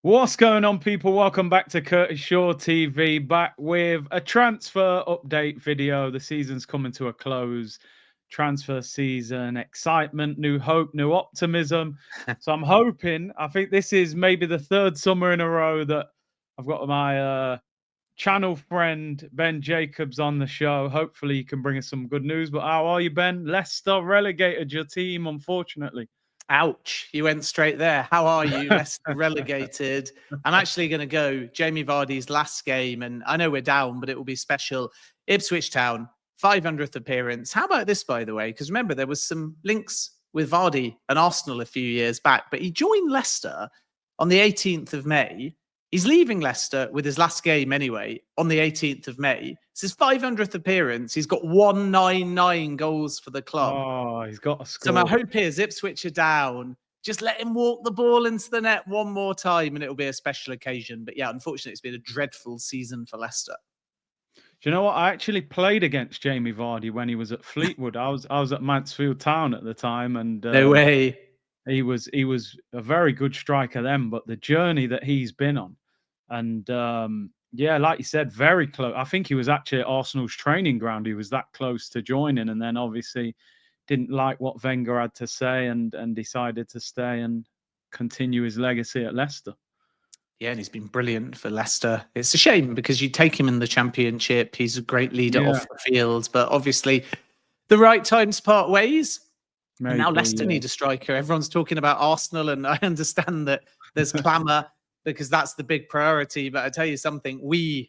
What's going on, people? Welcome back to Curtis Shaw TV, back with a transfer update video. The season's coming to a close. Transfer season, excitement, new hope, new optimism. So I'm hoping, I think this is maybe the third summer in a row that I've got my channel friend Ben Jacobs on the show. Hopefully, he can bring us some good news. But how are you, Ben? Leicester relegated your team, unfortunately. Ouch, you went straight there. How are you? Leicester relegated. I'm actually going to go Jamie Vardy's last game, and I know we're down, but it will be special. Ipswich Town, 500th appearance. How about this, by the way? Because remember, there was some links with Vardy and Arsenal a few years back, but he joined Leicester on the 18th of May. He's leaving Leicester with his last game anyway on the 18th of May. It's his 500th appearance. He's got 199 goals for the club. Oh, he's got a So my score. hope is Ipswich are down. Just let him walk the ball into the net one more time and it'll be a special occasion. But yeah, unfortunately, it's been a dreadful season for Leicester. Do you know what? I actually played against Jamie Vardy when he was at Fleetwood. I was at Mansfield Town at the time, and No way. he was a very good striker then. But the journey that he's been on, and yeah, like you said, very close. I think he was actually at Arsenal's training ground. He was that close to joining, and then obviously didn't like what Wenger had to say, and decided to stay and continue his legacy at Leicester. Yeah, and he's been brilliant for Leicester. It's a shame because you take him in the Championship. He's a great leader Yeah, off the field, but obviously the right time to part ways. And now maybe. Leicester Yeah. need a striker. Everyone's talking about Arsenal, and I understand that there's clamour because that's the big priority. But I tell you something,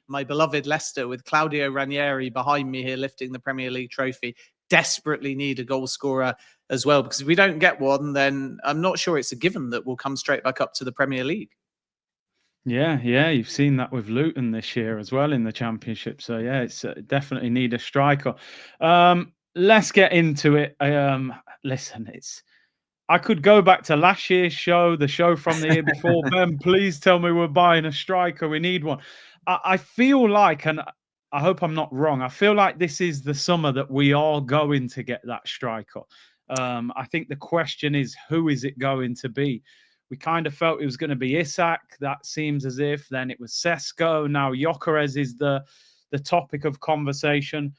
my beloved Leicester, with Claudio Ranieri behind me here lifting the Premier League trophy, desperately need a goal scorer as well. Because if we don't get one, then I'm not sure it's a given that we'll come straight back up to the Premier League. Yeah, you've seen that with Luton this year as well in the Championship. So yeah, it's definitely need a striker. Let's get into it. Listen, I could go back to last year's show, the show from the year before. Ben, please tell me we're buying a striker. We need one. I feel like, and I hope I'm not wrong, I feel like this is the summer that we are going to get that striker. I think the question is, who is it going to be? We kind of felt it was going to be Isak. That seems as if. Then it was Sesko. Now Gyokeres is the topic of conversation.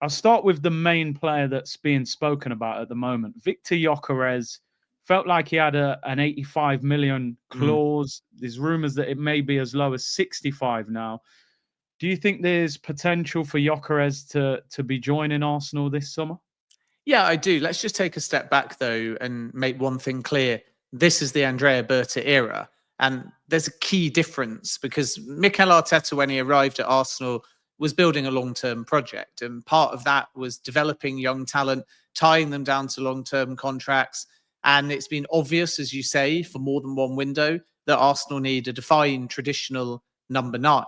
I'll start with the main player that's being spoken about at the moment. Victor Gyokeres felt like he had an 85 million Mm. clause. There's rumors that it may be as low as 65 now. Do you think there's potential for Gyokeres to be joining Arsenal this summer? Yeah, I do. Let's just take a step back, though, and make one thing clear. This is the Andrea Berta era. And there's a key difference because Mikel Arteta, when he arrived at Arsenal, was building a long term project. And part of that was developing young talent, tying them down to long term contracts. And it's been obvious, as you say, for more than one window that Arsenal need a defined traditional number nine.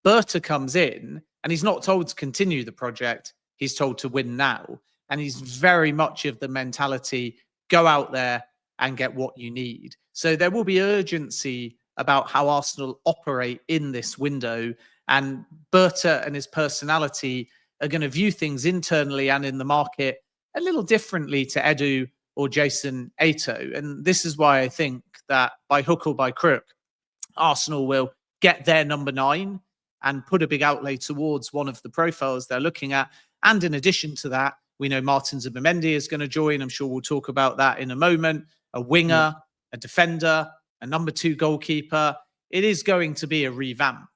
Berta comes in and he's not told to continue the project, he's told to win now. And he's very much of the mentality go out there and get what you need. So there will be urgency about how Arsenal operate in this window. And Berta and his personality are going to view things internally and in the market a little differently to Edu or Jason Ato. And this is why I think that by hook or by crook, Arsenal will get their number nine and put a big outlay towards one of the profiles they're looking at. And in addition to that, we know Martin Zubimendi is going to join. I'm sure we'll talk about that in a moment. A winger, a defender, a number two goalkeeper. It is going to be a revamp.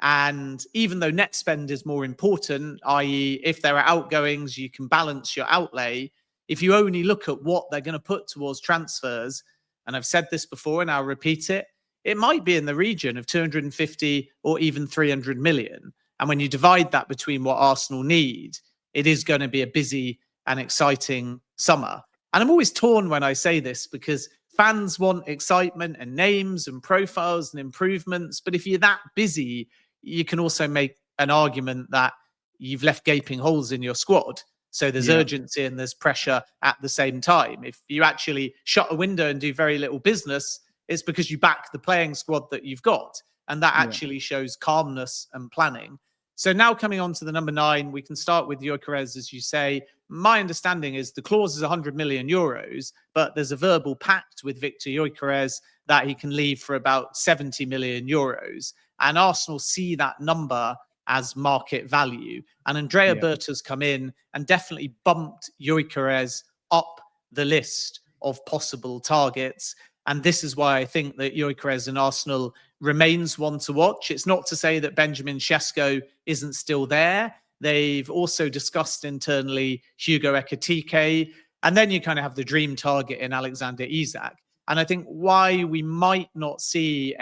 And even though net spend is more important, i.e., if there are outgoings, you can balance your outlay. If you only look at what they're going to put towards transfers, and I've said this before and I'll repeat it, it might be in the region of 250 or even 300 million. And when you divide that between what Arsenal need, it is going to be a busy and exciting summer. And I'm always torn when I say this because fans want excitement and names and profiles and improvements. But if you're that busy, you can also make an argument that you've left gaping holes in your squad. So there's Yeah, urgency and there's pressure at the same time. If you actually shut a window and do very little business, it's because you back the playing squad that you've got. And that yeah. actually shows calmness and planning. So now coming on to the number nine, we can start with Gyokeres, as you say. My understanding is the clause is 100 million euros, but there's a verbal pact with Victor Gyokeres that he can leave for about 70 million euros. And Arsenal see that number as market value. And Andrea Berta's come in and definitely bumped Gyokeres up the list of possible targets. And this is why I think that Gyokeres and Arsenal remains one to watch. It's not to say that Benjamin Sesko isn't still there. They've also discussed internally Hugo Ekitike. And then you kind of have the dream target in Alexander Isak. And I think why we might not see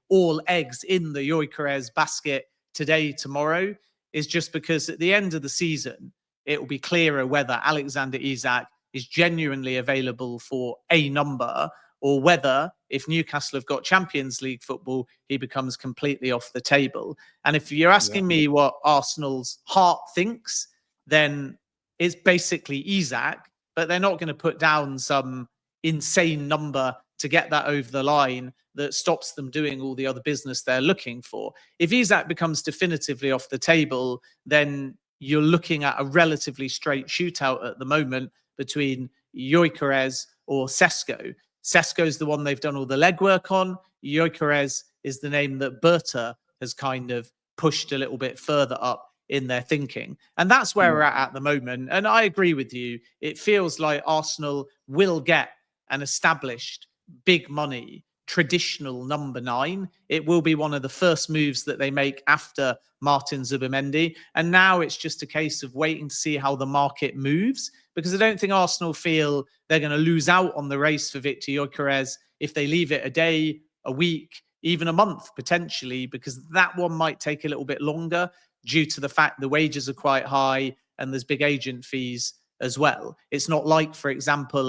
all eggs in the Gyokeres basket today, tomorrow, is just because at the end of the season, it will be clearer whether Alexander Isak is genuinely available for a number, or whether, if Newcastle have got Champions League football, he becomes completely off the table. And if you're asking me what Arsenal's heart thinks, then it's basically Isak, but they're not going to put down some insane number to get that over the line that stops them doing all the other business they're looking for. If Isak becomes definitively off the table, then you're looking at a relatively straight shootout at the moment between Gyokeres or Sesko. Sesko's the one they've done all the legwork on. Gyokeres is the name that Berta has kind of pushed a little bit further up in their thinking. And that's where we're at the moment. And I agree with you. It feels like Arsenal will get an established big money traditional number 9. It will be one of the first moves that they make after Martin Zubimendi. And now it's just a case of waiting to see how the market moves, because I don't think Arsenal feel they're going to lose out on the race for Victor Gyokeres if they leave it a day, a week, even a month potentially, because that one might take a little bit longer due to the fact the wages are quite high and there's big agent fees as well. It's not like, for example,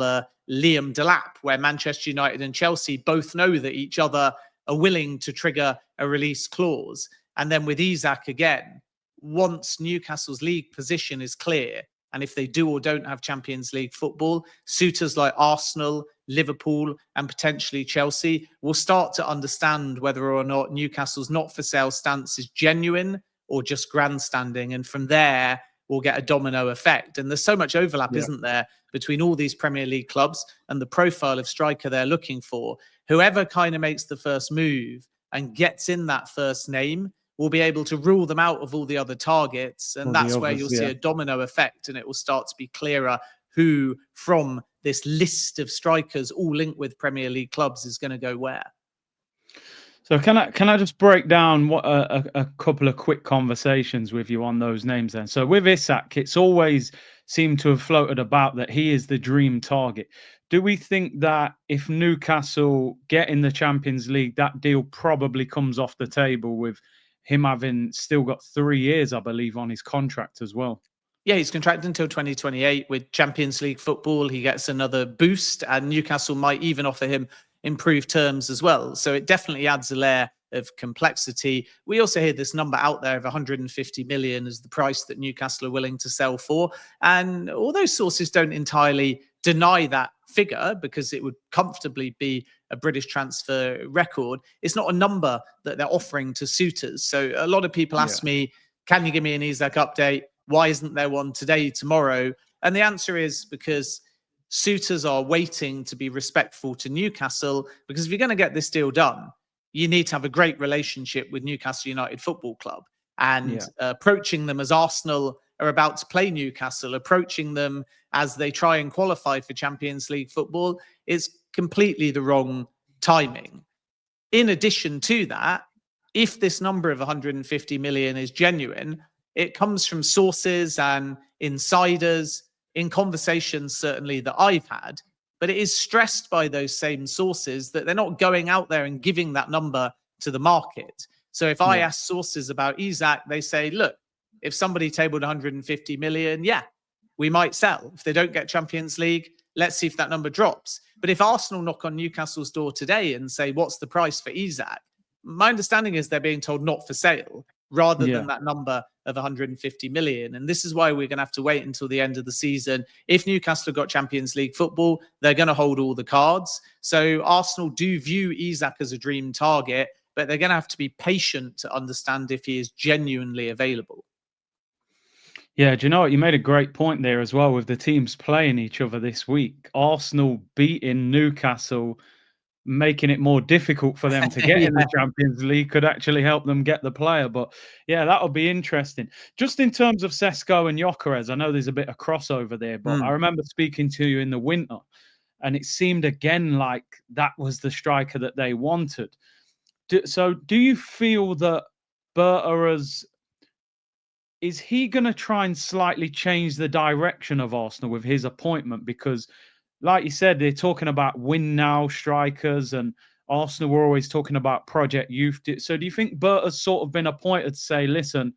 Liam Delap, where Manchester United and Chelsea both know that each other are willing to trigger a release clause. And then with Isak again, once Newcastle's league position is clear, and if they do or don't have Champions League football, suitors like Arsenal, Liverpool, and potentially Chelsea will start to understand whether or not Newcastle's not for sale stance is genuine or just grandstanding. And from there, we'll get a domino effect. And there's so much overlap, isn't there, between all these Premier League clubs and the profile of striker they're looking for. Whoever kind of makes the first move and gets in that first name will be able to rule them out of all the other targets. And that's where you'll see a domino effect, and it will start to be clearer who from this list of strikers all linked with Premier League clubs is going to go where. So can I just break down what a couple of quick conversations with you on those names then? So with Isak, it's always seemed to have floated about that he is the dream target. Do we think that if Newcastle get in the Champions League, that deal probably comes off the table with him having still got 3 years, I believe, on his contract as well? Yeah, he's contracted until 2028 with Champions League football. He gets another boost, and Newcastle might even offer him improved terms as well. So it definitely adds a layer of complexity. We also hear this number out there of 150 million as the price that Newcastle are willing to sell for. And all those sources don't entirely deny that figure, because it would comfortably be a British transfer record. It's not a number that they're offering to suitors. So a lot of people ask me, can you give me an Isak update? Why isn't there one today, tomorrow? And the answer is because suitors are waiting to be respectful to Newcastle, because if you're going to get this deal done, you need to have a great relationship with Newcastle United Football Club. And approaching them as Arsenal are about to play Newcastle, approaching them as they try and qualify for Champions League football, is completely the wrong timing. In addition to that, if this number of 150 million is genuine, it comes from sources and insiders in conversations, certainly that I've had, but it is stressed by those same sources that they're not going out there and giving that number to the market. So if I ask sources about Isak, they say, look, if somebody tabled 150 million, we might sell. If they don't get Champions League, let's see if that number drops. But if Arsenal knock on Newcastle's door today and say, what's the price for Isak? My understanding is they're being told not for sale, rather than that number of 150 million. And this is why we're going to have to wait until the end of the season. If Newcastle have got Champions League football, they're going to hold all the cards. So Arsenal do view Isak as a dream target, but they're going to have to be patient to understand if he is genuinely available. Yeah, do you know what? You made a great point there as well with the teams playing each other this week. Arsenal beating Newcastle making it more difficult for them to get in Yeah. the Champions League could actually help them get the player. But yeah, that'll be interesting. Just in terms of Sesko and Gyokeres, I know there's a bit of crossover there, but I Mm. remember speaking to you in the winter, and it seemed again like that was the striker that they wanted. So, do you feel that Berta is he going to try and slightly change the direction of Arsenal with his appointment? Because, like you said, they're talking about win now strikers, and Arsenal were always talking about Project Youth. So, do you think Berta's sort of been appointed to say, listen,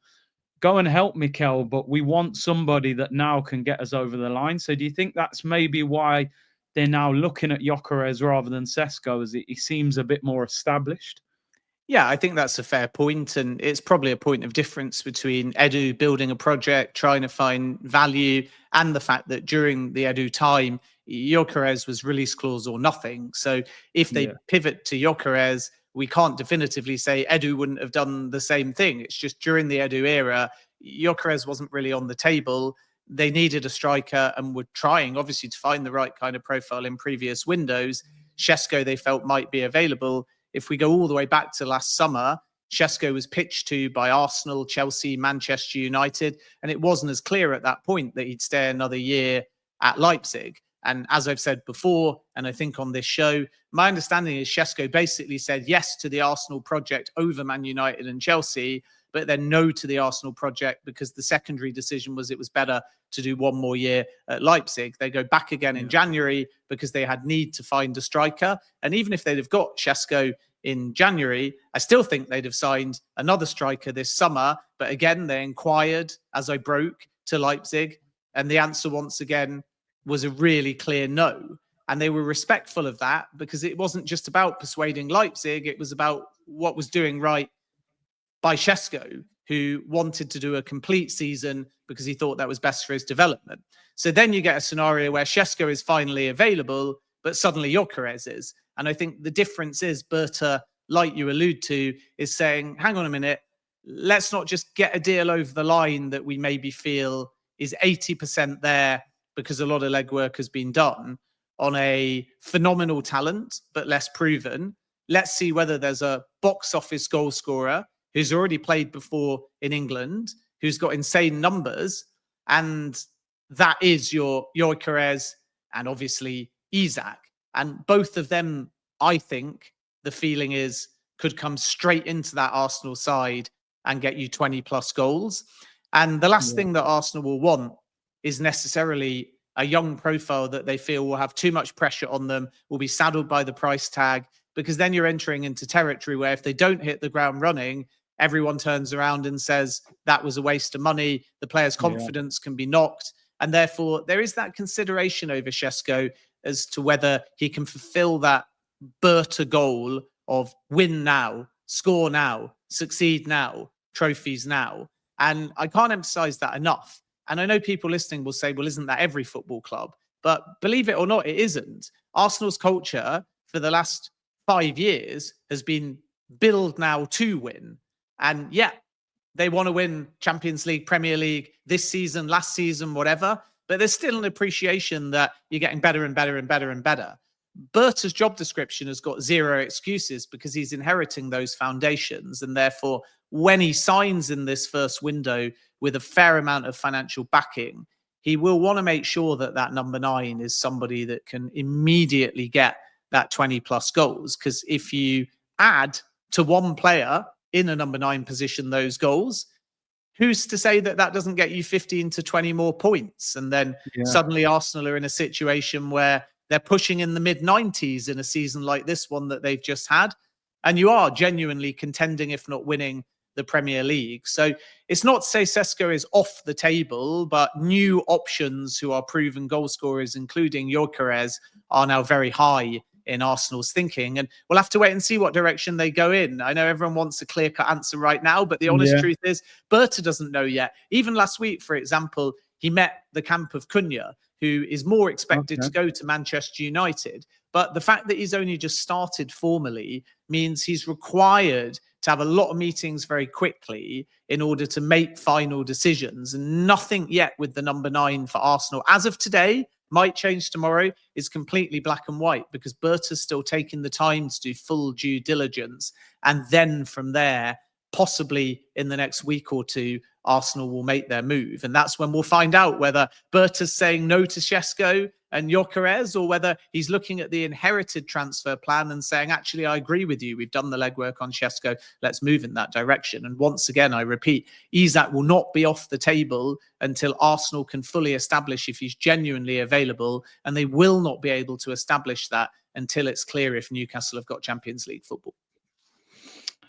go and help Mikel, but we want somebody that now can get us over the line? So, do you think that's maybe why they're now looking at Gyökeres rather than Sesko, as he seems a bit more established? Yeah, I think that's a fair point, and it's probably a point of difference between Edu building a project, trying to find value, and the fact that during the Edu time, Gyökeres was release clause or nothing. So if Yeah, they pivot to Gyökeres, we can't definitively say Edu wouldn't have done the same thing. It's just during the Edu era, Gyökeres wasn't really on the table. They needed a striker and were trying, obviously, to find the right kind of profile in previous windows. Shesko, they felt, might be available. If we go all the way back to last summer, Shesko was pitched to by Arsenal, Chelsea, Manchester United, and it wasn't as clear at that point that he'd stay another year at Leipzig. And as I've said before, and I think on this show, my understanding is Shesko basically said yes to the Arsenal project over Man United and Chelsea, but then no to the Arsenal project because the secondary decision was it was better to do one more year at Leipzig. They go back again in yeah, January because they had need to find a striker. And even if they'd have got Shesko in January, I still think they'd have signed another striker this summer. But again, they inquired as I broke to Leipzig, and the answer once again was a really clear no. And they were respectful of that because it wasn't just about persuading Leipzig, it was about what was doing right by Shesko, who wanted to do a complete season because he thought that was best for his development. So then you get a scenario where Shesko is finally available, but suddenly Gyökeres is. And I think the difference is Berta, like you allude to, is saying, hang on a minute, let's not just get a deal over the line that we maybe feel is 80% there because a lot of legwork has been done on a phenomenal talent, but less proven. Let's see whether there's a box office goal scorer who's already played before in England, who's got insane numbers, and that is your Gyökeres and obviously Isak. And both of them, I think, the feeling is could come straight into that Arsenal side and get you 20 plus goals. And the last yeah, thing that Arsenal will want is necessarily a young profile that they feel will have too much pressure on them, will be saddled by the price tag, because then you're entering into territory where if they don't hit the ground running, everyone turns around and says that was a waste of money. The player's yeah, confidence can be knocked. And therefore, there is that consideration over Shesko as to whether he can fulfill that Berta goal of win now, score now, succeed now, trophies now. And I can't emphasize that enough. And I know people listening will say, well, isn't that every football club? But believe it or not, it isn't. Arsenal's culture for the last 5 years has been build now to win. And yeah, they want to win Champions League, Premier League this season, last season, whatever. But there's still an appreciation that you're getting better and better and better and better. Berta's job description has got zero excuses because he's inheriting those foundations. And therefore, when he signs in this first window with a fair amount of financial backing, he will want to make sure that that number 9 is somebody that can immediately get that 20 plus goals. Because if you add to one player in a number 9 position those goals, who's to say that that doesn't get you 15 to 20 more points? And then yeah, suddenly Arsenal are in a situation where they're pushing in the mid 90s in a season like this one that they've just had. And you are genuinely contending, if not winning, the Premier League. So it's not to say Sesko is off the table, but new options who are proven goal scorers, including Gyökeres, are now very high in Arsenal's thinking. And we'll have to wait and see what direction they go in. I know everyone wants a clear-cut answer right now, but the honest yeah. truth is Berta doesn't know yet. Even last week, for example, he met the camp of Cunha, who is more expected Okay. to go to Manchester United. But the fact that he's only just started formally means he's required to have a lot of meetings very quickly in order to make final decisions. And nothing yet with the number 9 for Arsenal as of today might change tomorrow is completely black and white, because Berta's still taking the time to do full due diligence. And then from there, possibly in the next week or two, Arsenal will make their move. And that's when we'll find out whether Berta's saying no to Šeško and Gyokeres, or whether he's looking at the inherited transfer plan and saying, actually, I agree with you. We've done the legwork on Šeško. Let's move in that direction. And once again, I repeat, Isak will not be off the table until Arsenal can fully establish if he's genuinely available. And they will not be able to establish that until it's clear if Newcastle have got Champions League football.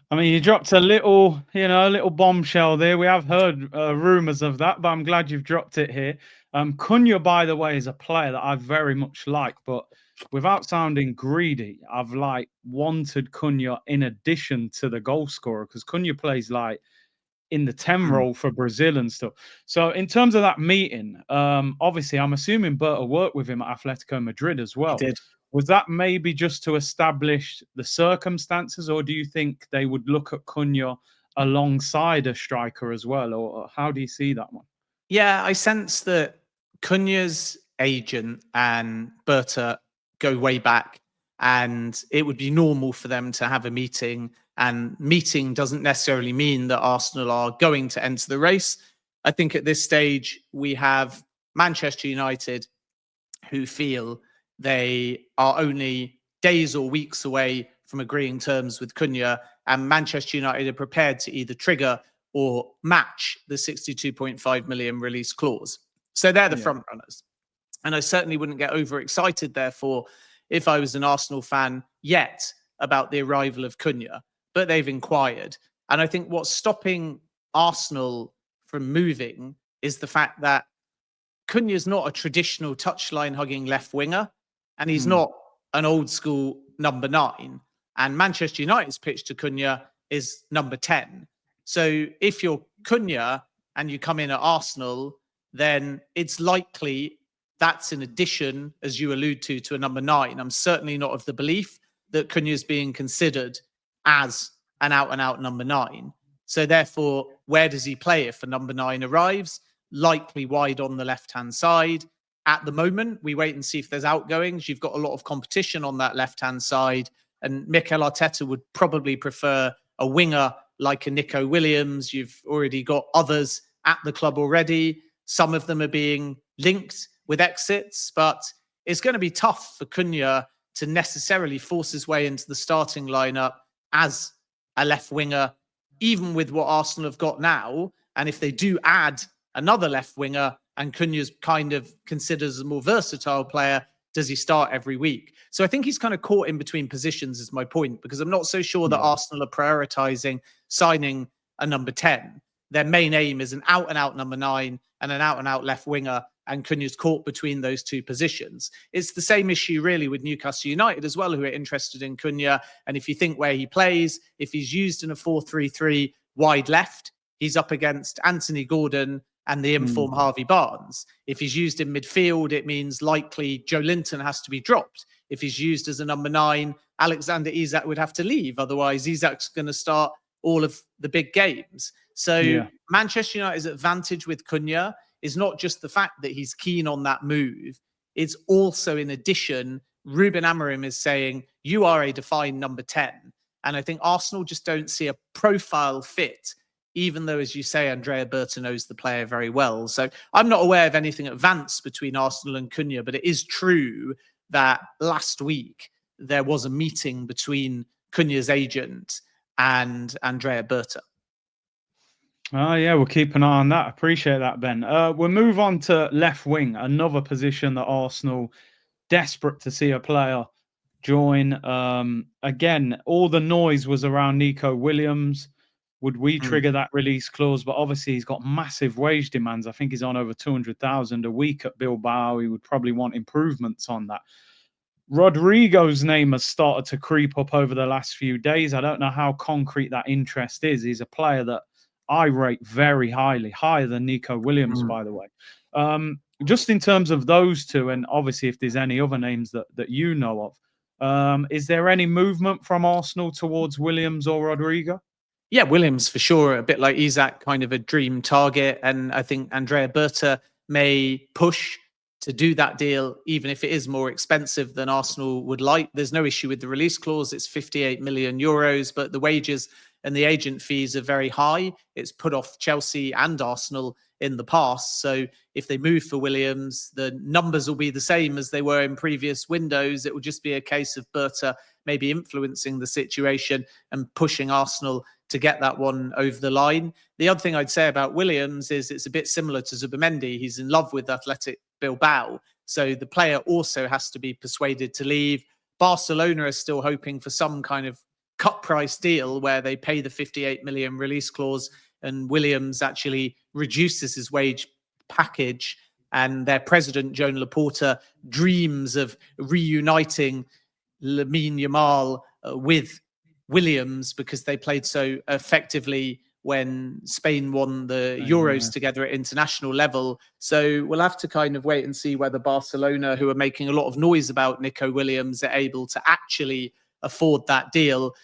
I mean, you dropped a little, a little bombshell there. We have heard rumours of that, but I'm glad you've dropped it here. Cunha, by the way, is a player that I very much like, but without sounding greedy, I've wanted Cunha in addition to the goal scorer, because Cunha plays in the 10 role for Brazil and stuff. So in terms of that meeting, obviously, I'm assuming Berta worked with him at Atletico Madrid as well. He did. Was that maybe just to establish the circumstances, or do you think they would look at Cunha alongside a striker as well, or how do you see that one? Yeah, I sense that Cunha's agent and Berta go way back, and it would be normal for them to have a meeting. And meeting doesn't necessarily mean that Arsenal are going to enter the race. I think at this stage, we have Manchester United, who feel they are only days or weeks away from agreeing terms with Cunha, and Manchester United are prepared to either trigger or match the 62.5 million release clause. So they're the front runners. And I certainly wouldn't get overexcited, therefore, if I was an Arsenal fan yet about the arrival of Cunha, but they've inquired. And I think what's stopping Arsenal from moving is the fact that Cunha's not a traditional touchline hugging left winger, and he's not an old school number 9. And Manchester United's pitch to Cunha is number 10. So if you're Cunha and you come in at Arsenal, then it's likely that's in addition, as you allude to a number 9. I'm certainly not of the belief that Cunha is being considered as an out-and-out number 9. So therefore, where does he play if a number 9 arrives? Likely wide on the left-hand side. At the moment, we wait and see if there's outgoings. You've got a lot of competition on that left-hand side, and Mikel Arteta would probably prefer a winger like a Nico Williams. You've already got others at the club already. Some of them are being linked with exits, but it's going to be tough for Cunha to necessarily force his way into the starting lineup as a left winger, even with what Arsenal have got now. And if they do add another left winger and Cunha's kind of considered as a more versatile player, does he start every week? So I think he's kind of caught in between positions, is my point, because I'm not so sure that Arsenal are prioritizing signing a number 10. Their main aim is an out-and-out number 9 and an out-and-out left winger, and Cunha's caught between those two positions. It's the same issue really with Newcastle United as well, who are interested in Cunha. And if you think where he plays, if he's used in a 4-3-3 wide left, he's up against Anthony Gordon and the informed Harvey Barnes. If he's used in midfield, it means likely Joe Linton has to be dropped. If he's used as a number 9, Alexander Isak would have to leave. Otherwise, Isak's going to start all of the big games. So Manchester United's advantage with Cunha is not just the fact that he's keen on that move. It's also, in addition, Ruben Amorim is saying, you are a defined number 10. And I think Arsenal just don't see a profile fit, even though, as you say, Andrea Berta knows the player very well. So I'm not aware of anything advanced between Arsenal and Cunha, but it is true that last week there was a meeting between Cunha's agent and Andrea Berta. Oh, yeah, we'll keep an eye on that. Appreciate that, Ben. We'll move on to left wing, another position that Arsenal desperate to see a player join. Again, all the noise was around Nico Williams. Would we trigger that release clause? But obviously, he's got massive wage demands. I think he's on over 200,000 a week at Bilbao. He would probably want improvements on that. Rodrygo's name has started to creep up over the last few days. I don't know how concrete that interest is. He's a player that I rate very highly, higher than Nico Williams, by the way. Just in terms of those two, and obviously if there's any other names that you know of, is there any movement from Arsenal towards Williams or Rodrygo? Yeah, Williams for sure, a bit like Isak, kind of a dream target. And I think Andrea Berta may push to do that deal, even if it is more expensive than Arsenal would like. There's no issue with the release clause. It's 58 million euros, but the wages and the agent fees are very high. It's put off Chelsea and Arsenal in the past. So if they move for Williams, the numbers will be the same as they were in previous windows. It will just be a case of Berta maybe influencing the situation and pushing Arsenal to get that one over the line. The other thing I'd say about Williams is it's a bit similar to Zubimendi. He's in love with Athletic Bilbao. So the player also has to be persuaded to leave. Barcelona is still hoping for some kind of cut price deal where they pay the 58 million release clause and Williams actually reduces his wage package. And their president, Joan Laporta, dreams of reuniting Lamine Yamal with Williams because they played so effectively when Spain won the Euros together at international level. So we'll have to kind of wait and see whether Barcelona, who are making a lot of noise about Nico Williams, are able to actually afford that deal.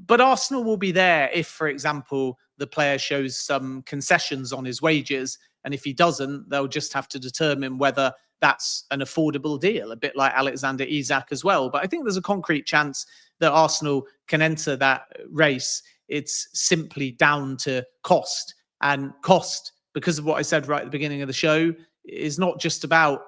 But Arsenal will be there if, for example, the player shows some concessions on his wages. And if he doesn't, they'll just have to determine whether that's an affordable deal, a bit like Alexander Isak as well. But I think there's a concrete chance that Arsenal can enter that race. It's simply down to cost. And cost, because of what I said right at the beginning of the show, is not just about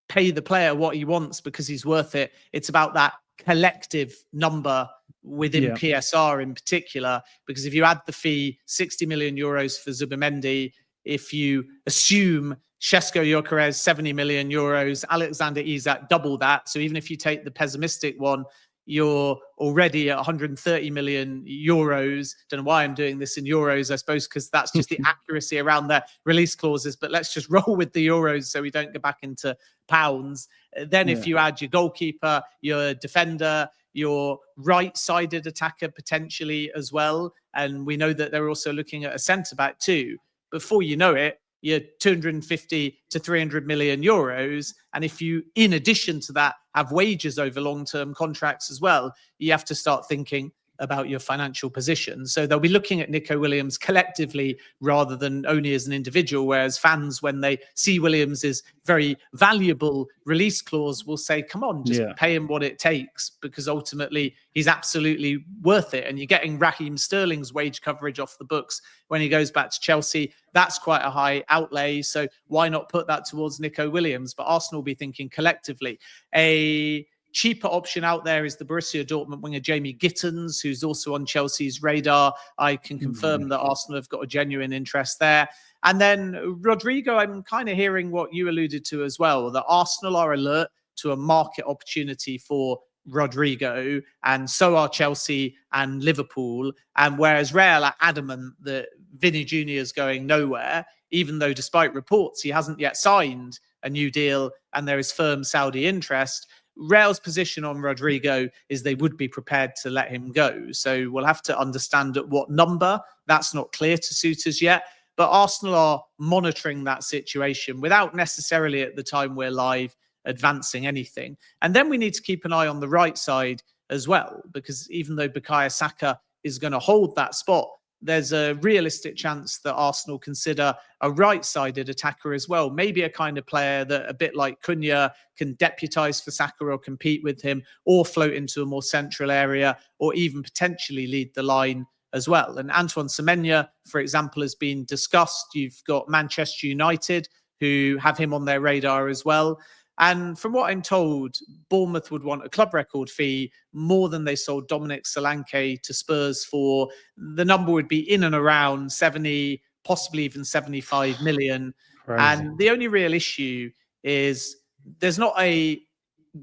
pay the player what he wants because he's worth it. It's about that collective number within PSR in particular, because if you add the fee, 60 million euros for Zubimendi, if you assume Šesko Gyokeres, 70 million euros, Alexander Isak, double that. So even if you take the pessimistic one, you're already at 130 million euros. Don't know why I'm doing this in euros, I suppose, because that's just the accuracy around their release clauses. But let's just roll with the euros so we don't go back into pounds. Then if you add your goalkeeper, your defender, your right-sided attacker potentially as well, and we know that they're also looking at a centre-back too. Before you know it, you're 250 to 300 million euros. And if you, in addition to that, have wages over long-term contracts as well, you have to start thinking about your financial position. So they'll be looking at Nico Williams collectively rather than only as an individual, whereas fans, when they see Williams' very valuable release clause, will say, come on, just pay him what it takes, because ultimately he's absolutely worth it. And you're getting Raheem Sterling's wage coverage off the books when he goes back to Chelsea. That's quite a high outlay. So why not put that towards Nico Williams? But Arsenal will be thinking collectively. A cheaper option out there is the Borussia Dortmund winger Jamie Gittens, who's also on Chelsea's radar. I can confirm that Arsenal have got a genuine interest there. And then Rodrygo, I'm kind of hearing what you alluded to as well, that Arsenal are alert to a market opportunity for Rodrygo, and so are Chelsea and Liverpool. And whereas Real are adamant that Vinny Jr. is going nowhere, even though despite reports he hasn't yet signed a new deal and there is firm Saudi interest, Real's position on Rodrygo is they would be prepared to let him go. So we'll have to understand at what number. That's not clear to suitors yet. But Arsenal are monitoring that situation without necessarily, at the time we're live, advancing anything. And then we need to keep an eye on the right side as well, because even though Bukayo Saka is going to hold that spot, there's a realistic chance that Arsenal consider a right-sided attacker as well. Maybe a kind of player that, a bit like Cunha, can deputise for Saka or compete with him, or float into a more central area, or even potentially lead the line as well. And Antoine Semenyo, for example, has been discussed. You've got Manchester United, who have him on their radar as well. And from what I'm told, Bournemouth would want a club record fee more than they sold Dominic Solanke to Spurs for. The number would be in and around 70, possibly even 75 million. Crazy. And the only real issue is there's not a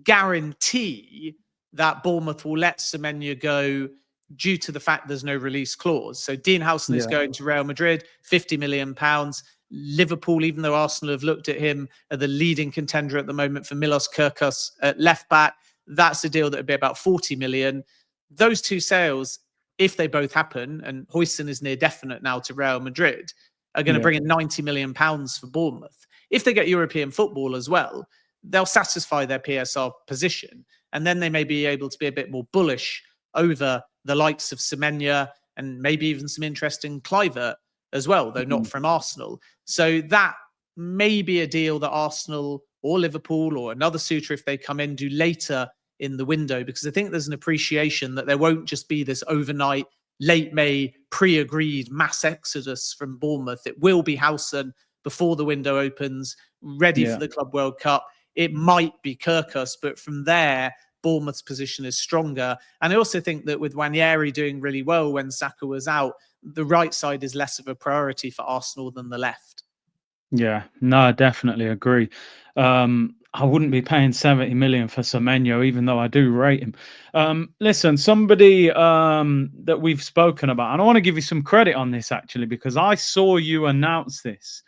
guarantee that Bournemouth will let Semenyo go due to the fact there's no release clause. So Dean Howson is going to Real Madrid, £50 million. Liverpool, even though Arsenal have looked at him, are the leading contender at the moment for Milos Kerkez at left back. That's a deal that would be about 40 million. Those two sales, if they both happen, and Huijsen is near definite now to Real Madrid, are going to bring in £90 million for Bournemouth. If they get European football as well, they'll satisfy their PSR position. And then they may be able to be a bit more bullish over the likes of Semenyo and maybe even some interest in Kluivert as well, though not from Arsenal. So that may be a deal that Arsenal or Liverpool or another suitor if they come in do later in the window, because I think there's an appreciation that there won't just be this overnight late May pre-agreed mass exodus from Bournemouth. It will be Howson before the window opens, ready for the Club World Cup. It might be Kirkus, but from there, Bournemouth's position is stronger. And I also think that with Nwaneri doing really well when Saka was out, the right side is less of a priority for Arsenal than the left. Yeah, no, I definitely agree. I wouldn't be paying 70 million for Semenyo, even though I do rate him. Listen, somebody that we've spoken about, and I want to give you some credit on this actually, because I saw you announce this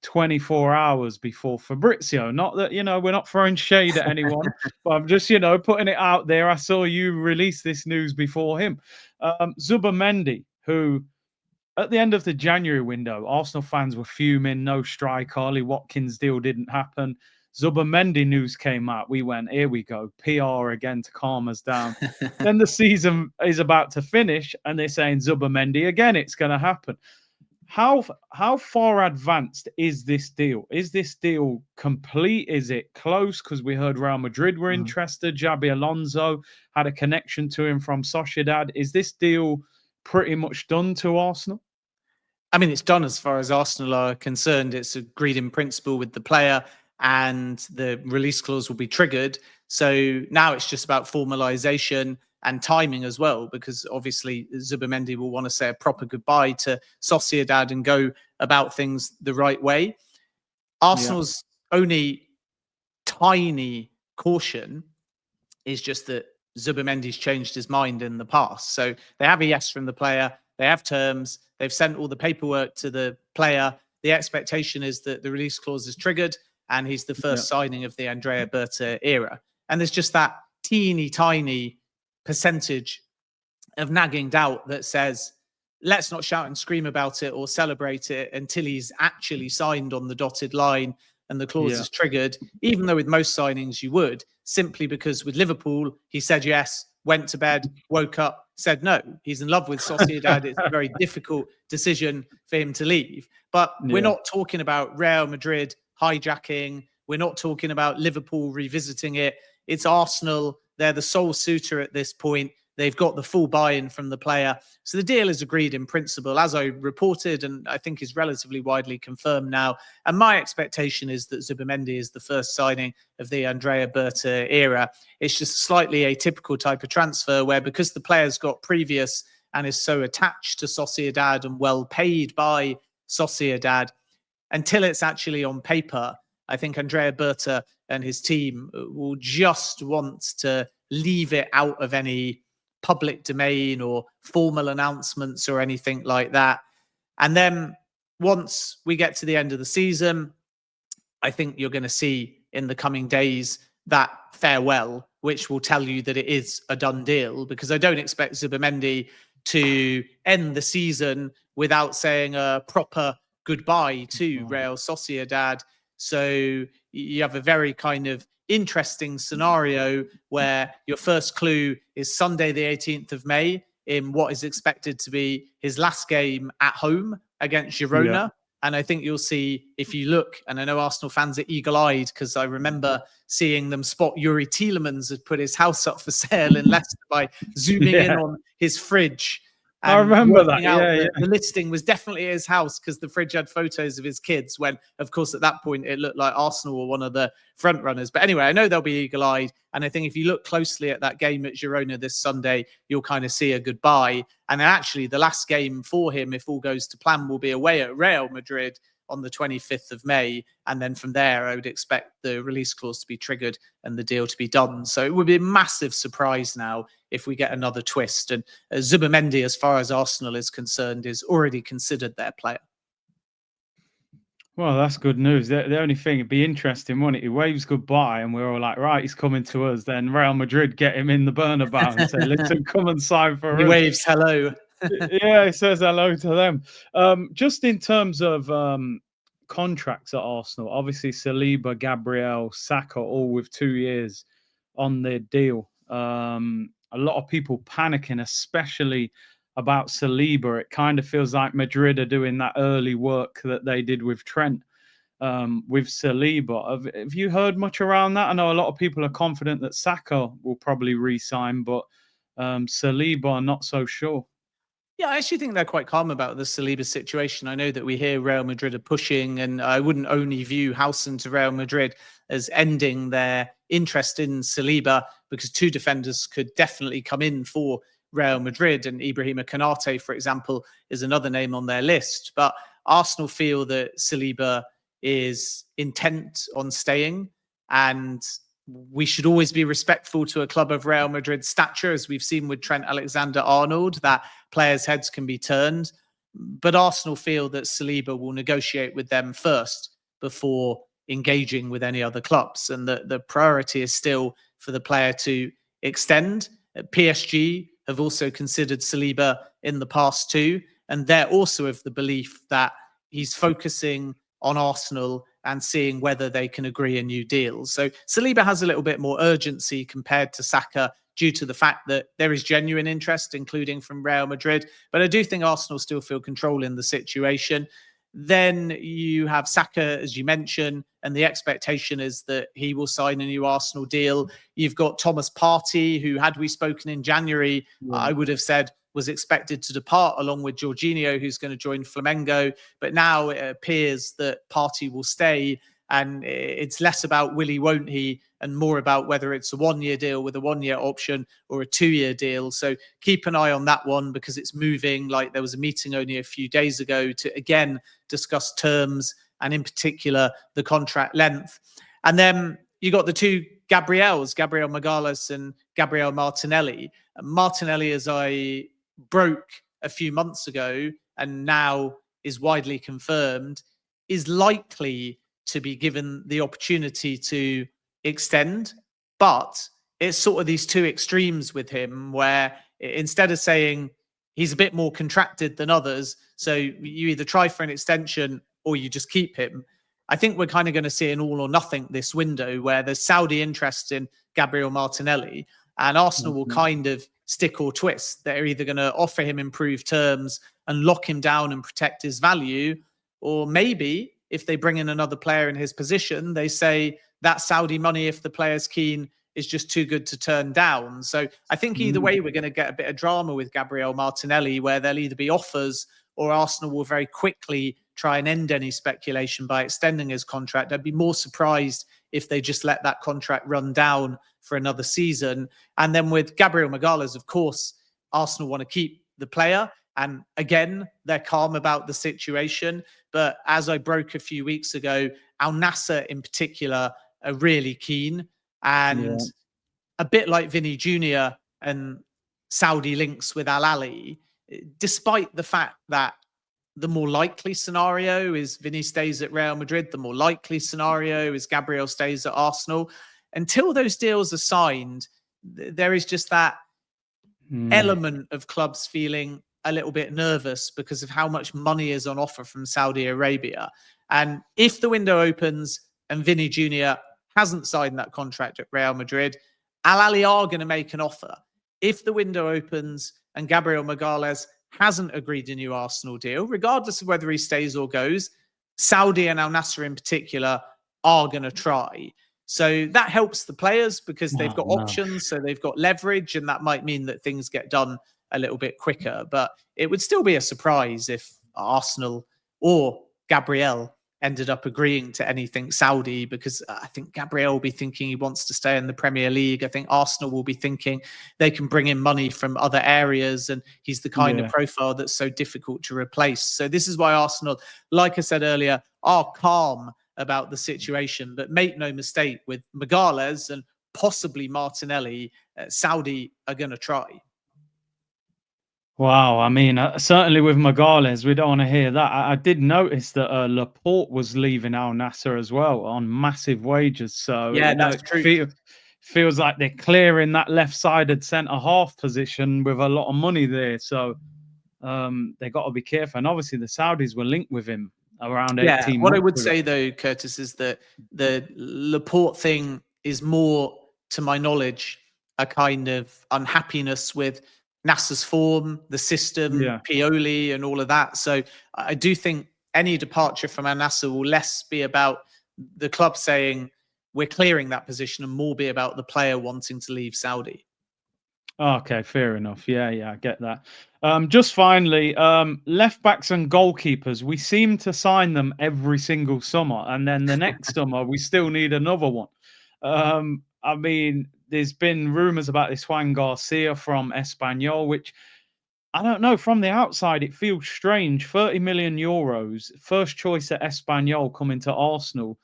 24 hours before Fabrizio. Not that, we're not throwing shade at anyone, but I'm just, putting it out there. I saw you release this news before him. Zubimendi, who at the end of the January window, Arsenal fans were fuming, no strike, Ollie Watkins deal didn't happen. Zubimendi news came out. We went, here we go, PR again to calm us down. Then the season is about to finish, and they're saying Zubimendi again, it's going to happen. How far advanced is this deal? Is this deal complete? Is it close? Because we heard Real Madrid were interested. Xabi Alonso had a connection to him from Sociedad. Is this deal pretty much done to Arsenal? I mean, it's done as far as Arsenal are concerned. It's agreed in principle with the player, and the release clause will be triggered. So now it's just about formalisation and timing as well, because obviously Zubimendi will want to say a proper goodbye to Sociedad and go about things the right way. Arsenal's only tiny caution is just that Zubimendi's changed his mind in the past. So they have a yes from the player, they have terms, they've sent all the paperwork to the player. The expectation is that the release clause is triggered and he's the first signing of the Andrea Berta era. And there's just that teeny tiny percentage of nagging doubt that says, let's not shout and scream about it or celebrate it until he's actually signed on the dotted line and the clause is triggered, even though with most signings you would, simply because with Liverpool, he said yes, went to bed, woke up, said no. He's in love with Sociedad. It's a very difficult decision for him to leave. But we're not talking about Real Madrid hijacking. We're not talking about Liverpool revisiting it. It's Arsenal. They're the sole suitor at this point. They've got the full buy-in from the player. So the deal is agreed in principle, as I reported, and I think is relatively widely confirmed now. And my expectation is that Zubimendi is the first signing of the Andrea Berta era. It's just slightly atypical type of transfer where, because the player's got previous and is so attached to Sociedad and well paid by Sociedad, until it's actually on paper, I think Andrea Berta and his team will just want to leave it out of any public domain or formal announcements or anything like that. And then once we get to the end of the season, I think you're going to see in the coming days that farewell, which will tell you that it is a done deal, because I don't expect Zubimendi to end the season without saying a proper goodbye to Real Sociedad. So you have a very kind of interesting scenario where your first clue is Sunday, the 18th of May, in what is expected to be his last game at home against Girona. And I think you'll see, if you look, and I know Arsenal fans are eagle-eyed because I remember seeing them spot Yuri Tielemans had put his house up for sale in Leicester by zooming in on his fridge. And I remember that. The listing was definitely his house because the fridge had photos of his kids, when, of course, at that point, it looked like Arsenal were one of the front runners. But anyway, I know they'll be eagle-eyed. And I think if you look closely at that game at Girona this Sunday, you'll kind of see a goodbye. And then actually the last game for him, if all goes to plan, will be away at Real Madrid on the 25th of May. And then from there, I would expect the release clause to be triggered and the deal to be done. So it would be a massive surprise now if we get another twist. And Zubimendi, as far as Arsenal is concerned, is already considered their player. Well, that's good news. The only thing, it'd be interesting, wouldn't it? He waves goodbye and we're all like, right, he's coming to us. Then Real Madrid get him in the Bernabeu and say, listen, come and sign for us. He waves hello. Yeah, he says hello to them. Just in terms of contracts at Arsenal, obviously Saliba, Gabriel, Saka, all with 2 years on their deal. A lot of people panicking, especially about Saliba. It kind of feels like Madrid are doing that early work that they did with Trent. with Saliba. Have you heard much around that? I know a lot of people are confident that Saka will probably re-sign, but Saliba, not so sure. Yeah, I actually think they're quite calm about the Saliba situation. I know that we hear Real Madrid are pushing, and I wouldn't only view Howson to Real Madrid as ending their interest in Saliba, because two defenders could definitely come in for Real Madrid, and Ibrahima Konate, for example, is another name on their list. But Arsenal feel that Saliba is intent on staying, and we should always be respectful to a club of Real Madrid stature, as we've seen with Trent Alexander-Arnold, that players' heads can be turned. But Arsenal feel that Saliba will negotiate with them first before engaging with any other clubs, and the priority is still for the player to extend. PSG have also considered Saliba in the past too, and they're also of the belief that he's focusing on Arsenal and seeing whether they can agree a new deal. So Saliba has a little bit more urgency compared to Saka, due to the fact that there is genuine interest, including from Real Madrid. But I do think Arsenal still feel control in the situation. Then you have Saka, as you mentioned, and the expectation is that he will sign a new Arsenal deal. You've got Thomas Partey, who, had we spoken in January, I would have said was expected to depart, along with Jorginho, who's going to join Flamengo. But now it appears that Partey will stay, and it's less about will he, won't he, and more about whether it's a 1 year deal with a 1 year option or a 2 year deal. So keep an eye on that one, because it's moving. Like, there was a meeting only a few days ago to again discuss terms, and in particular the contract length. And then you got the two Gabriel Magalhaes and Gabriel Martinelli. Martinelli, as I broke a few months ago and now is widely confirmed, is likely to be given the opportunity to extend. But it's sort of these two extremes with him, where instead of saying he's a bit more contracted than others, so you either try for an extension or you just keep him, I think we're kind of going to see an all or nothing this window, where there's Saudi interest in Gabriel Martinelli, and Arsenal will kind of stick or twist. They're either going to offer him improved terms and lock him down and protect his value, or maybe if they bring in another player in his position, they say that Saudi money, if the player's keen, is just too good to turn down. So I think either way, we're going to get a bit of drama with Gabriel Martinelli, where there'll either be offers or Arsenal will very quickly try and end any speculation by extending his contract. I'd be more surprised if they just let that contract run down for another season. And then with Gabriel Magalhaes, of course, Arsenal want to keep the player. And again, they're calm about the situation. But as I broke a few weeks ago, Al Nassr in particular are really keen. And a bit like Vinny Jr. and Saudi links with Al Ahly, despite the fact that the more likely scenario is Vinny stays at Real Madrid, the more likely scenario is Gabriel stays at Arsenal. Until those deals are signed, there is just that element of clubs feeling a little bit nervous because of how much money is on offer from Saudi Arabia. And if the window opens and Vinny Jr. hasn't signed that contract at Real Madrid, Al Ahly are going to make an offer. If the window opens and Gabriel Magalhaes hasn't agreed a new Arsenal deal, regardless of whether he stays or goes, Saudi and Al Nassr in particular are going to try. So that helps the players because they've got options, so they've got leverage, and that might mean that things get done a little bit quicker. But it would still be a surprise if Arsenal or Gabriel ended up agreeing to anything Saudi, because I think Gabriel will be thinking he wants to stay in the Premier League. I think Arsenal will be thinking they can bring in money from other areas, and he's the kind of profile that's so difficult to replace. So this is why Arsenal, like I said earlier, are calm about the situation. But make no mistake, with Magalhaes and possibly Martinelli, Saudi are going to try. Wow, I mean, certainly with Magalhaes, we don't want to hear that. I did notice that Laporte was leaving Al Nassr as well on massive wages. So, Yeah, you know, that's true. feels like they're clearing that left-sided centre-half position with a lot of money there. So they got to be careful. And obviously the Saudis were linked with him around Yeah, 18 what I months would ago. say though, Curtis, is that the Laporte thing is more, to my knowledge, a kind of unhappiness with Nasser's form, the system, Pioli, and all of that. So I do think any departure from Al Nassr will less be about the club saying we're clearing that position and more be about the player wanting to leave Saudi. Okay, fair enough. Yeah, yeah, I get that. Just finally, left backs and goalkeepers, we seem to sign them every single summer, and then the next summer we still need another one. I mean, there's been rumours about this Juan Garcia from Espanyol, which I don't know. From the outside, it feels strange. 30 million euros, first choice at Espanyol coming to Arsenal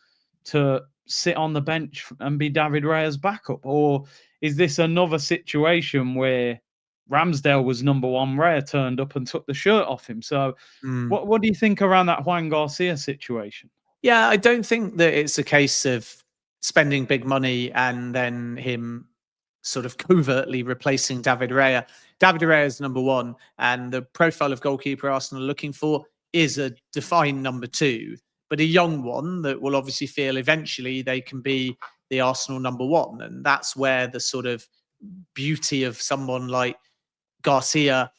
to sit on the bench and be David Raya's backup? Or is this another situation where Ramsdale was number one, Raya turned up and took the shirt off him? So, Mm. what do you think around that Juan Garcia situation? Yeah, I don't think that it's a case of spending big money and then him sort of covertly replacing David Raya. David Raya is number one, and the profile of goalkeeper Arsenal are looking for is a defined number two, but a young one that will obviously feel eventually they can be the Arsenal number one. And that's where the sort of beauty of someone like Garcia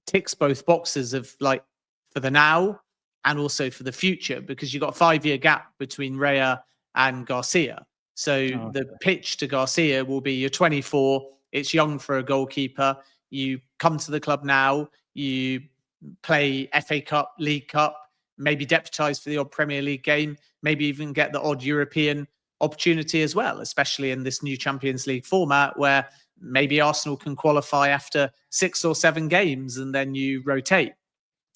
ticks both boxes of like for the now and also for the future, because you've got a 5-year gap between Raya and Garcia. So Oh, the pitch to Garcia will be you're 24, it's young for a goalkeeper. You come to the club now, you play FA Cup, League Cup, maybe deputise for the odd Premier League game, maybe even get the odd European opportunity as well, especially in this new Champions League format where maybe Arsenal can qualify after 6 or 7 games and then you rotate.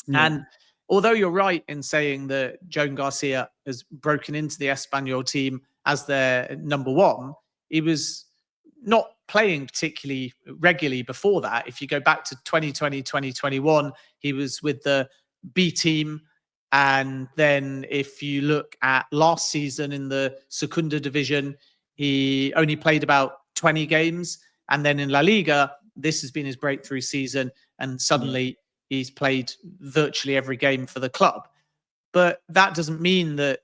yeah, And although you're right in saying that Joan Garcia has broken into the Espanyol team as their number one, he was not playing particularly regularly before that. If you go back to 2020, 2021, he was with the B team. And then if you look at last season in the Segunda division, he only played about 20 games. And then in La Liga, this has been his breakthrough season. And yeah, suddenly he's played virtually every game for the club. But that doesn't mean that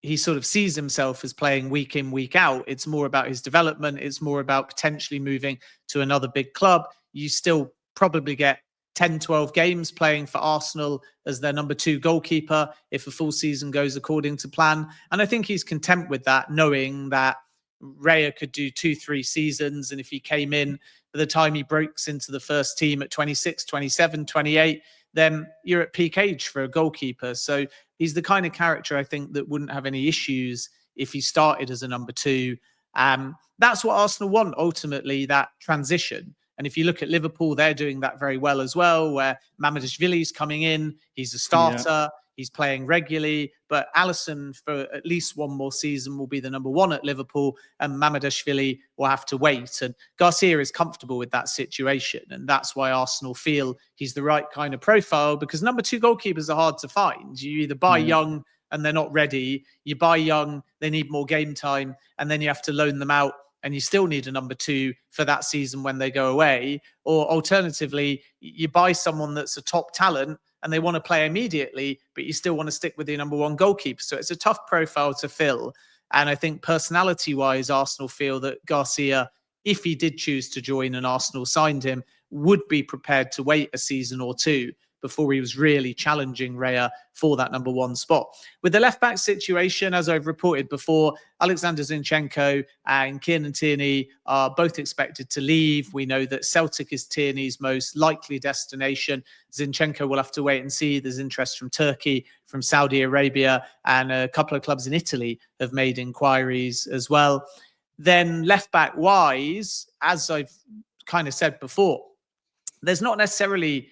he sort of sees himself as playing week in, week out. It's more about his development. It's more about potentially moving to another big club. You still probably get 10, 12 games playing for Arsenal as their number two goalkeeper if a full season goes according to plan. And I think he's content with that, knowing that Raya could do 2, 3 seasons. And if he came in by the time he breaks into the first team at 26, 27, 28, then you're at peak age for a goalkeeper. So he's the kind of character I think that wouldn't have any issues if he started as a number two. That's what Arsenal want ultimately, that transition. And if you look at Liverpool, they're doing that very well as well, where Mamadashvili's coming in, he's a yeah, starter, he's playing regularly, but Alisson for at least one more season will be the number one at Liverpool, and Mamadashvili will have to wait. And Garcia is comfortable with that situation, and that's why Arsenal feel he's the right kind of profile, because number two goalkeepers are hard to find. You either buy yeah, young and they're not ready, you buy young, they need more game time, and then you have to loan them out and you still need a number two for that season when they go away. Or alternatively, you buy someone that's a top talent and they want to play immediately, but you still want to stick with your number one goalkeeper. So it's a tough profile to fill. And I think personality-wise, Arsenal feel that Garcia, if he did choose to join and Arsenal signed him, would be prepared to wait a season or two before he was really challenging Raya for that number one spot. With the left-back situation, as I've reported before, Alexander Zinchenko and Kieran Tierney are both expected to leave. We know that Celtic is Tierney's most likely destination. Zinchenko will have to wait and see. There's interest from Turkey, from Saudi Arabia, and a couple of clubs in Italy have made inquiries as well. Then left-back wise, as I've kind of said before, there's not necessarily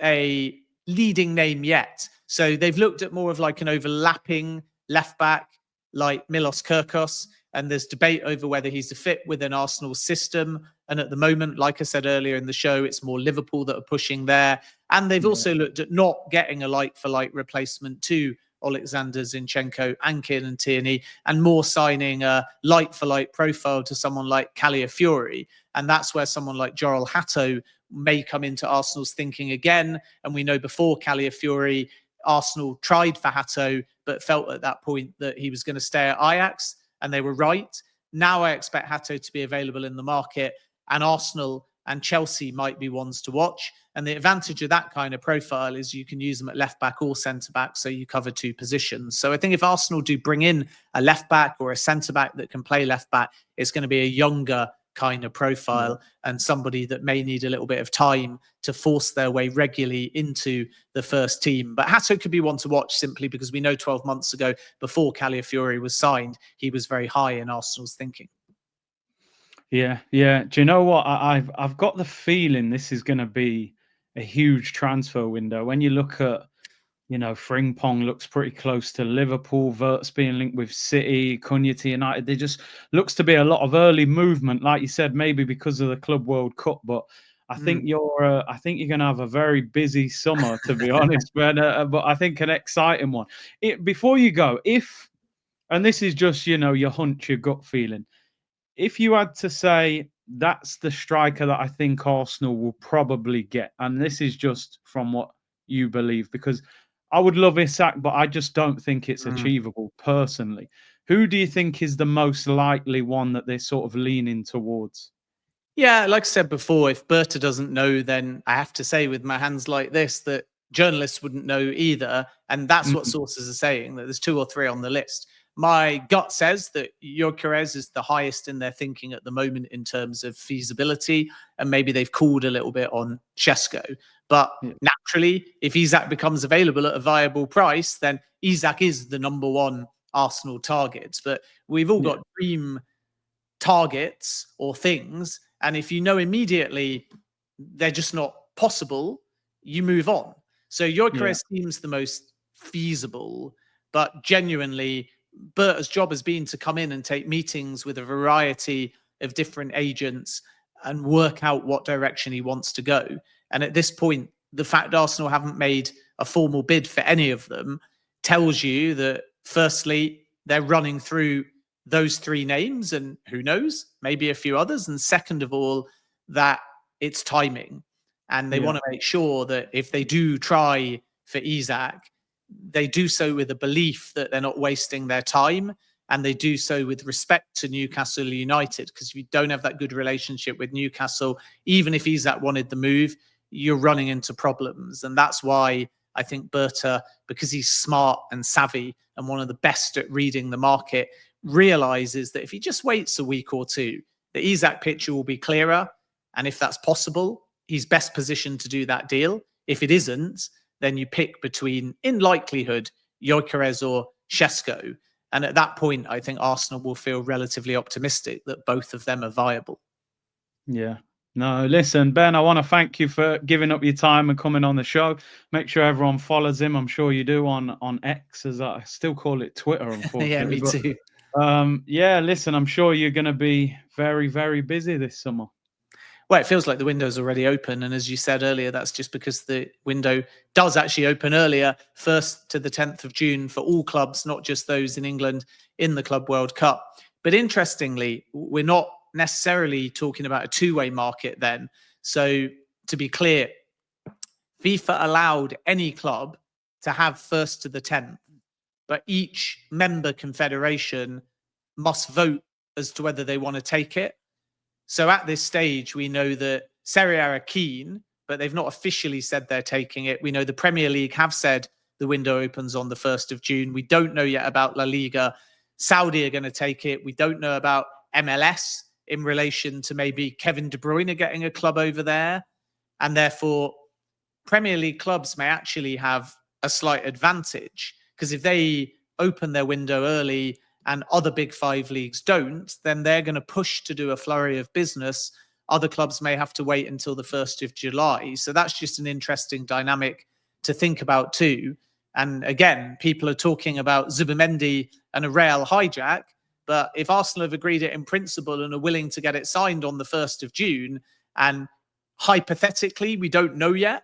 a leading name yet. So they've looked at more of like an overlapping left back like Milos Kirkos. And there's debate over whether he's a fit within Arsenal's system. And at the moment, like I said earlier in the show, it's more Liverpool that are pushing there. And they've yeah, also looked at not getting a like-for-like replacement to Alexander Zinchenko and Kieran Tierney, and more signing a like-for-like profile to someone like Calafiori. And that's where someone like Joral Hatto may come into Arsenal's thinking again. And we know before Calafiori, Arsenal tried for Hatto, but felt at that point that he was going to stay at Ajax, and they were right. Now I expect Hatto to be available in the market, and Arsenal and Chelsea might be ones to watch. And the advantage of that kind of profile is you can use them at left back or centre back, so you cover two positions. So I think if Arsenal do bring in a left back or a centre back that can play left back, it's going to be a younger kind of profile and somebody that may need a little bit of time to force their way regularly into the first team. But Hato could be one to watch simply because we know 12 months ago, before Calafiori was signed, he was very high in Arsenal's thinking. Yeah, yeah. Do you know what? I've got the feeling this is going to be a huge transfer window. When you look at, Frimpong looks pretty close to Liverpool. Vert's being linked with City, Cunha to United. There just looks to be a lot of early movement, like you said, maybe because of the Club World Cup. But I think I think you're going to have a very busy summer, to be honest. But I think an exciting one. Before you go, and this is just your hunch, your gut feeling. If you had to say that's the striker that I think Arsenal will probably get, and this is just from what you believe, because I would love Isak, but I just don't think it's achievable personally. Who do you think is the most likely one that they're sort of leaning towards? Yeah, like I said before, if Berta doesn't know, then I have to say with my hands like this that journalists wouldn't know either. And that's what sources are saying, that there's 2 or 3 on the list. My gut says that Gyokeres is the highest in their thinking at the moment in terms of feasibility, and maybe they've cooled a little bit on Šeško. But naturally, if Isak becomes available at a viable price, then Isak is the number one Arsenal target. But we've all got dream targets or things, and if you know immediately they're just not possible, you move on. So Gyokeres seems the most feasible, but genuinely, Berta's job has been to come in and take meetings with a variety of different agents and work out what direction he wants to go. And at this point, the fact Arsenal haven't made a formal bid for any of them tells you that, firstly, they're running through those 3 names, and who knows, maybe a few others. And second of all, that it's timing. And they want to make sure that if they do try for Isak, they do so with a belief that they're not wasting their time, and they do so with respect to Newcastle United. Because if you don't have that good relationship with Newcastle, even if Isak wanted the move, you're running into problems. And that's why I think Berta, because he's smart and savvy and one of the best at reading the market, realizes that if he just waits a week or two, the Isak picture will be clearer. And if that's possible, he's best positioned to do that deal. If it isn't, then you pick between, in likelihood, Gyokeres or Šeško. And at that point, I think Arsenal will feel relatively optimistic that both of them are viable. Yeah. No, listen, Ben, I want to thank you for giving up your time and coming on the show. Make sure everyone follows him. I'm sure you do on X, as I still call it Twitter, unfortunately. Yeah, me too. Listen, I'm sure you're going to be very, very busy this summer. Well, it feels like the window's already open. And as you said earlier, that's just because the window does actually open earlier, 1st to the 10th of June for all clubs, not just those in England in the Club World Cup. But interestingly, we're not necessarily talking about a two-way market then. So to be clear, FIFA allowed any club to have 1st to the 10th, but each member confederation must vote as to whether they want to take it. So at this stage, we know that Serie A are keen, but they've not officially said they're taking it. We know the Premier League have said the window opens on the 1st of June. We don't know yet about La Liga. Saudi are going to take it. We don't know about MLS in relation to maybe Kevin De Bruyne getting a club over there. And therefore, Premier League clubs may actually have a slight advantage, because if they open their window early and other big 5 leagues don't, then they're going to push to do a flurry of business. Other clubs may have to wait until the 1st of July. So that's just an interesting dynamic to think about too. And again, people are talking about Zubimendi and a Real hijack. But if Arsenal have agreed it in principle and are willing to get it signed on the 1st of June, and hypothetically, we don't know yet,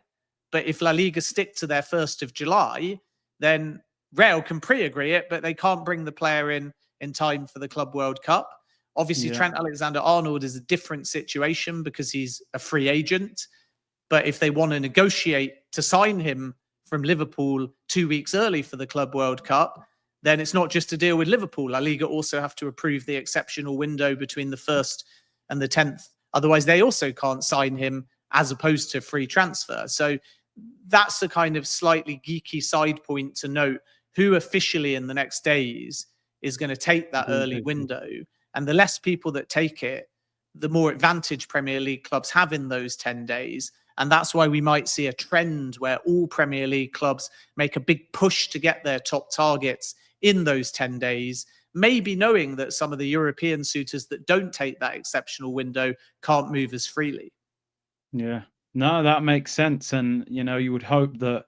but if La Liga stick to their 1st of July, then Real can pre-agree it, but they can't bring the player in time for the Club World Cup. Obviously, Trent Alexander-Arnold is a different situation because he's a free agent. But if they want to negotiate to sign him from Liverpool 2 weeks early for the Club World Cup, then it's not just a deal with Liverpool. La Liga also have to approve the exceptional window between the 1st and the 10th Otherwise, they also can't sign him as opposed to free transfer. So that's a kind of slightly geeky side point to note who officially in the next days is going to take that early window. And the less people that take it, the more advantage Premier League clubs have in those 10 days. And that's why we might see a trend where all Premier League clubs make a big push to get their top targets in those 10 days, maybe knowing that some of the European suitors that don't take that exceptional window can't move as freely. Yeah. No, that makes sense. And, you would hope that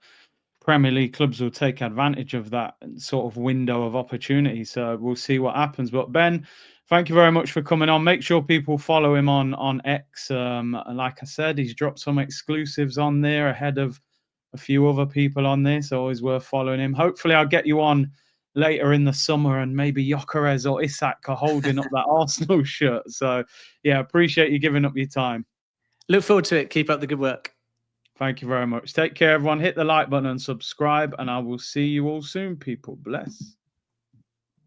Premier League clubs will take advantage of that sort of window of opportunity. So we'll see what happens. But Ben, thank you very much for coming on. Make sure people follow him on X. Like I said, he's dropped some exclusives on there ahead of a few other people on this. Always worth following him. Hopefully, I'll get you on later in the summer, and maybe Gyokeres or Isak are holding up that Arsenal shirt. So, yeah, appreciate you giving up your time. Look forward to it. Keep up the good work. Thank you very much. Take care, everyone. Hit the like button and subscribe, and I will see you all soon, people. Bless.